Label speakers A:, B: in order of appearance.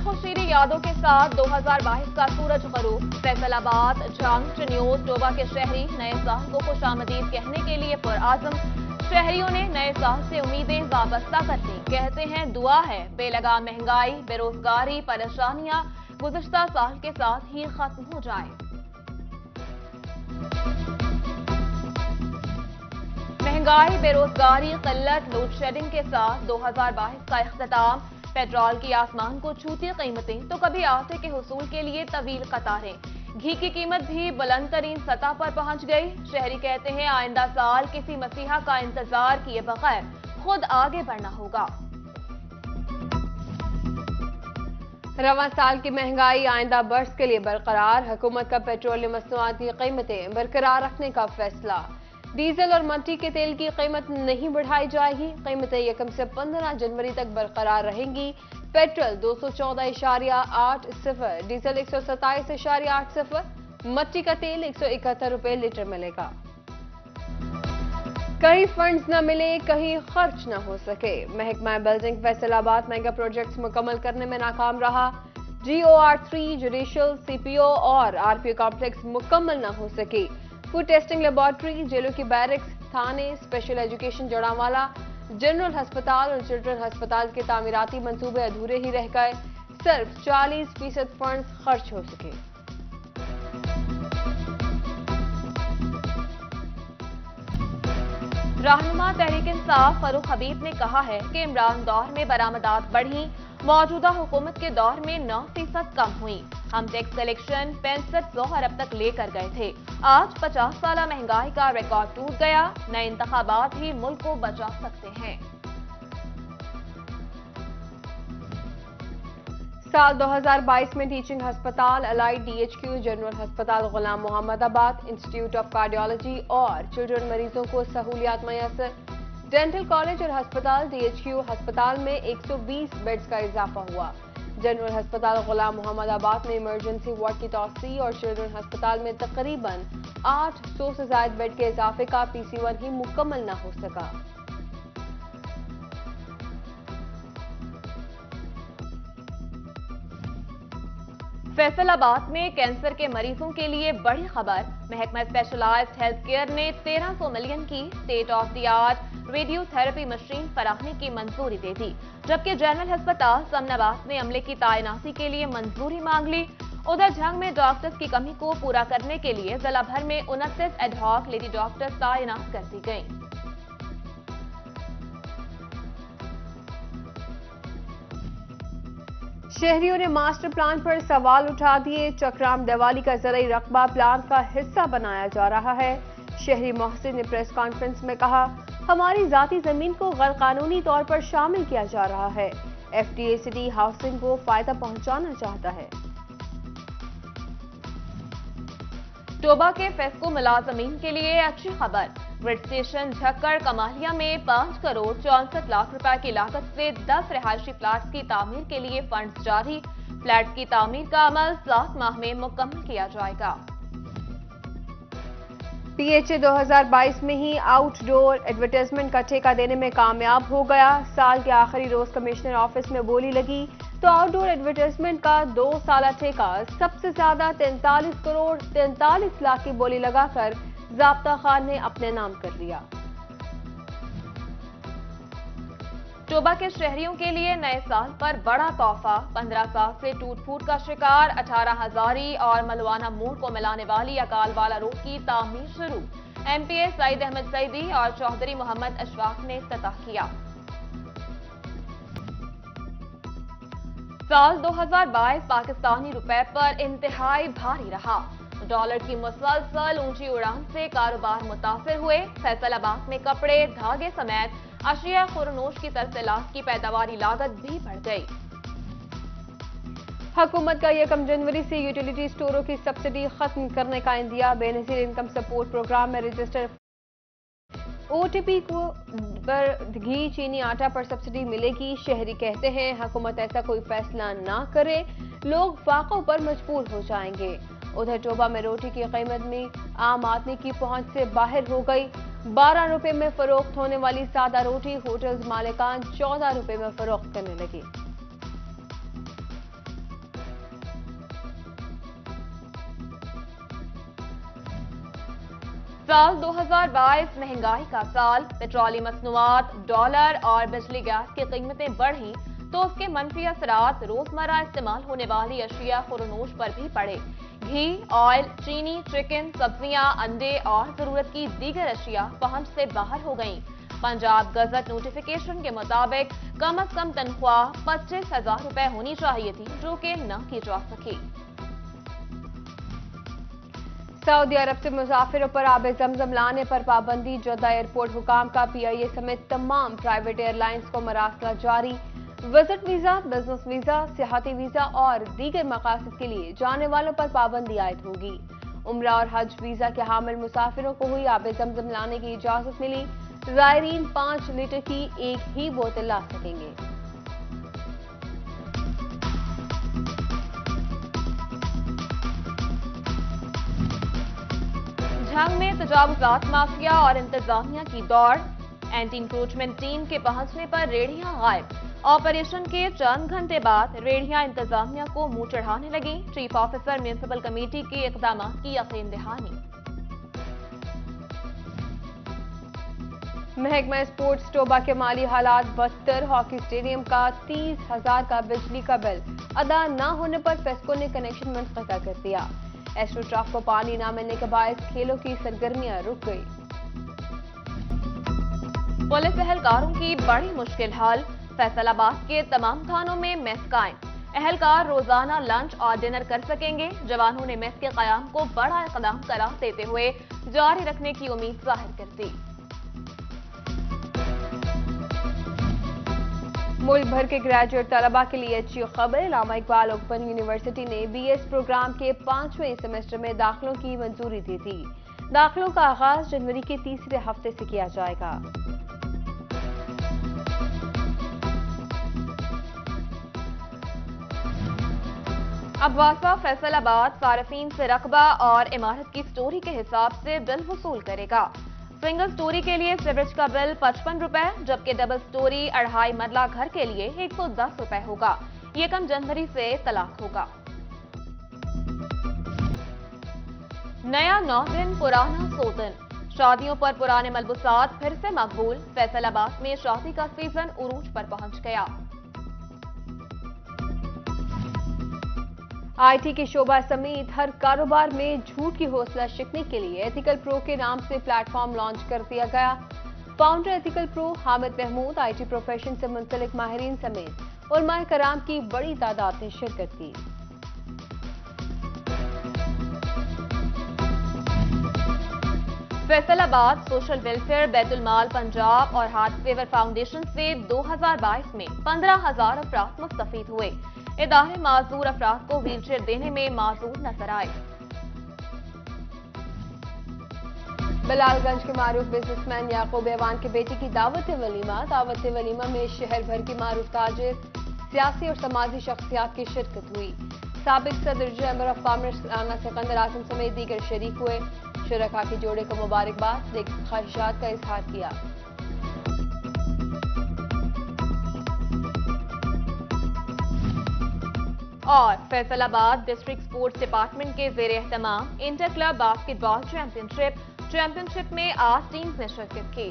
A: खुशीरी यादों के साथ 2022 का सूरज गरूब। फैसलाबाद जंग न्यूज टोबा के शहरी नए साल को खुशामदीद कहने के लिए पुरआज़म। शहरियों ने नए साल से उम्मीदें वाबस्ता कर ली। कहते हैं दुआ है बेलगाम महंगाई, बेरोजगारी, परेशानियां गुज़श्ता साल के साथ ही खत्म हो जाए। महंगाई, बेरोजगारी, किल्लत, लोड शेडिंग के साथ 2022 का इख्तिताम। पेट्रोल की आसमान को छूती कीमतें तो कभी आटे के हुसूल के लिए तवील कतारें। घी की कीमत भी बुलंद तरीन सतह पर पहुंच गई। शहरी कहते हैं आइंदा साल किसी मसीहा का इंतजार किए बगैर खुद आगे बढ़ना होगा।
B: रवां साल की महंगाई आइंदा बरस के लिए बरकरार। हुकूमत का पेट्रोलियम मसनूआत की कीमतें बरकरार रखने का फैसला। डीजल और मट्टी के तेल की कीमत नहीं बढ़ाई जाएगी। कीमतें 1 से 15 जनवरी तक बरकरार रहेंगी। पेट्रोल 214.80, डीजल 127.80, मट्टी का तेल 171 रुपए लीटर मिलेगा। कहीं फंड्स न मिले, कहीं खर्च न हो सके। महकमा बिल्डिंग फैसलाबाद मेगा प्रोजेक्ट्स मुकम्मल करने में नाकाम रहा। GOR3, जुडिशल, CPO और RPO कॉम्प्लेक्स मुकम्मल न हो सके। फूड टेस्टिंग लेबॉर्ट्री, जेलों की बैरिक्स, थाने, स्पेशल एजुकेशन जड़ावाला, जनरल अस्पताल और चिल्ड्रन अस्पताल के तामीराती मंसूबे अधूरे ही रह गए। सिर्फ 40% फंड्स खर्च हो सके।
A: रहनुमा तहरीक इंसाफ फारूक हबीब ने कहा है कि इमरान दौर में बरामदात बढ़ी, मौजूदा हुकूमत के दौर में 9% कम हुई। हम टैक्स कलेक्शन 6500 अरब तक लेकर गए थे। आज 50 साला महंगाई का रिकॉर्ड टूट गया। नए इंतखाबात ही मुल्क को बचा सकते हैं।
B: साल 2022 में टीचिंग अस्पताल, अलाइड DHQ, जनरल अस्पताल गुलाम मोहम्मदाबाद, इंस्टीट्यूट ऑफ कार्डियोलॉजी और चिल्ड्रन मरीजों को सहूलियात मैसर। डेंटल कॉलेज और अस्पताल DHQ अस्पताल में 120 बेड्स का इजाफा हुआ। जनरल अस्पताल गुलाम मोहम्मदाबाद में इमरजेंसी वार्ड की तौसी और चिल्ड्रन अस्पताल में तकरीबन 800 से ज्यादा बेड के इजाफे का PC1 ही मुकम्मल न हो सका।
A: फैसलाबाद में कैंसर के मरीजों के लिए बड़ी खबर। महकमा स्पेशलाइज्ड हेल्थ केयर ने 1300 मिलियन की state of the art radiotherapy machine फराहमी की मंजूरी दे दी, जबकि जनरल अस्पताल समनाबाद ने अमले की तैनाती के लिए मंजूरी मांग ली। उधर झंग में डॉक्टर्स की कमी को पूरा करने के लिए जिला भर में 29 एडहॉक लेडी डॉक्टर्स तैनात कर दी गयी।
B: शहरियों ने मास्टर प्लान पर सवाल उठा दिए। चक्राम दिवाली का ज़राई रकबा प्लान का हिस्सा बनाया जा रहा है। शहरी मोहसिन ने प्रेस कॉन्फ्रेंस में कहा, हमारी जाती जमीन को गैर कानूनी तौर पर शामिल किया जा रहा है। FTA सिटी हाउसिंग को फायदा पहुंचाना चाहता है।
A: टोबा के फेस्को मुलाजमीन के लिए अच्छी खबर। ग्रिड स्टेशन झक्कर कमालिया में 5 करोड़ 64 लाख रुपए की लागत से 10 रिहायशी फ्लैट्स की तामीर के लिए फंड्स जारी। फ्लैट्स की तामीर का अमल 7 माह में मुकम्मल किया जाएगा।
B: PHA 2022 में ही आउटडोर एडवर्टाइजमेंट का ठेका देने में कामयाब हो गया। साल के आखिरी रोज कमिश्नर ऑफिस में बोली लगी तो आउटडोर एडवर्टाइजमेंट का 2 साला ठेका सबसे ज्यादा 43 करोड़ 43 लाख की बोली लगाकर ज़ाब्ता खान ने अपने नाम कर लिया।
A: टोबा के शहरियों के लिए नए साल पर बड़ा तोहफा। 15 साल से टूट फूट का शिकार 18 हजारी और मलवाना मोड़ को मिलाने वाली अकालवाला रोड की तामीर शुरू। MPA सईद अहमद सईदी और चौधरी मोहम्मद अशफाक ने इफ्तिताह किया। साल 2022 पाकिस्तानी रुपए पर इंतहाई भारी रहा। डॉलर की मुसलसल ऊंची उड़ान से कारोबार मुतासिर हुए। फैसलाबाद में कपड़े, धागे समेत अशिया खुरनोश की तरसलात की पैदावारी लागत भी बढ़ गई।
B: हुकूमत का 1 जनवरी से यूटिलिटी स्टोरों की सब्सिडी खत्म करने का इंदिया। बेनजीर इनकम सपोर्ट प्रोग्राम में रजिस्टर OTP को पर घी, चीनी, आटा पर सब्सिडी मिलेगी। शहरी कहते हैं हुकूमत ऐसा कोई फैसला ना करे, लोग फाकों पर मजबूर हो जाएंगे। उधर टोबा में रोटी की कीमत में आम आदमी की पहुंच से बाहर हो गई। 12 रुपए में फरोख्त होने वाली सादा रोटी होटल्स मालिकान 14 रुपए में फरोख्त करने लगी।
A: साल 2022 महंगाई का साल। पेट्रोलियम मसनूआत, डॉलर और बिजली गैस की कीमतें बढ़ी तो उसके मनफी असरात रोजमर्रा इस्तेमाल होने वाली अशिया खुरनोश पर भी पड़े। घी, ऑयल, चीनी, चिकन, सब्जियां, अंडे और जरूरत की दीगर अशिया पहुंच से बाहर हो गईं। पंजाब गजट नोटिफिकेशन के मुताबिक कम अज कम तनख्वाह 25,000 रुपए होनी चाहिए थी, जो कि न की जा सकी।
B: सऊदी अरब से मुसाफिरों पर आब जमजम लाने पर पाबंदी। जद्दा एयरपोर्ट हुकाम का PIA समेत तमाम प्राइवेट एयरलाइंस को मरासला जारी। विजिट वीजा, बिजनेस वीजा, सियाहती वीजा और दीगर मकासद के लिए जाने वालों पर पाबंदी आयद होगी। उम्रा और हज वीजा के हामिल मुसाफिरों को हुई आब जमजम लाने की इजाजत मिली। ज़ायरीन 5 लीटर की एक ही बोतल ला सकेंगे।
A: झंग में तजावुजात माफिया और इंतजामिया की दौड़। एंटी इंक्रोचमेंट टीम के पहुंचने पर रेढ़ियां गायब। ऑपरेशन के चंद घंटे बाद रेढ़ियां इंतजामिया को मुंह चढ़ाने लगी। चीफ ऑफिसर म्यूनिसिपल कमेटी के इकदाम की यकीन दहानी।
B: महकमा स्पोर्ट्स टोबा के माली हालात बदतर। हॉकी स्टेडियम का 30,000 का बिजली का बिल अदा न होने पर फेस्को ने कनेक्शन मुंक़ता कर दिया। एस्ट्रोटर्फ को पानी न मिलने के बायस खेलों की सरगर्मियां रुक गई।
A: पुलिस एहलकारों की बड़ी मुश्किल हल। फैसलाबाद के तमाम थानों में मेस कायम। एहलकार रोजाना लंच और डिनर कर सकेंगे। जवानों ने मेस के कयाम को बड़ा इकदाम करार देते हुए जारी रखने की उम्मीद जाहिर कर दी।
B: मुल्क भर के ग्रेजुएट तलबा के लिए अच्छी खबर। अल्लामा इकबाल ओपन यूनिवर्सिटी ने BS प्रोग्राम के 5वें सेमेस्टर में दाखिलों की मंजूरी दी थी। दाखिलों का आगाज जनवरी के तीसरे हफ्ते से किया जाएगा।
A: अब वासा फैसलाबाद सारफीन से रकबा और इमारत की स्टोरी के हिसाब से बिल वसूल करेगा। सिंगल स्टोरी के लिए सिवरेज का बिल 55 रुपए, जबकि डबल स्टोरी 2.5 मरला घर के लिए 110 रुपए होगा। ये कम जनवरी से तलाक होगा। नया 9 दिन पुराना 100 दिन। शादियों पर पुराने मलबूसात फिर से मकबूल। फैसलाबाद में शादी का सीजन उरूज पर पहुंच गया।
B: IT के शोबा समेत हर कारोबार में झूठ की हौसला शिकने के लिए एथिकल प्रो के नाम से प्लेटफॉर्म लॉन्च कर दिया गया। Founder ethical pro Hamid Mahmood, IT profession से मुंसलिक माहिरीन समेत उलमाए कराम की बड़ी तादाद ने शिरकत की।
A: फैसलाबाद सोशल वेलफेयर, बैतुल माल पंजाब और हार्ट सेवर फाउंडेशन से 2022 में 15,000 अफराद मुस्तफीद हुए। इदारे माजूर अफराद को व्हीलचेयर देने में माजूर नजर आए।
B: बिलालगंज के मारूफ बिजनेसमैन याकूब ऐवान के बेटे की दावत वलीमा। दावत वलीमा में शहर भर की मारूफ ताजिर, सियासी और समाजी शख्सियात की शिरकत हुई। साबिक सदर chamber of commerce Rana Sikandar Azam समेत दीगर शरीक हुए। शुरका के जोड़े को मुबारकबाद, लेकिन ख्वाहिशात का इजहार किया।
A: और फैसलाबाद डिस्ट्रिक्ट स्पोर्ट्स डिपार्टमेंट के जेर एहतमाम इंटर क्लब बास्केटबॉल चैंपियनशिप में 8 टीम्स ने शिरकत की।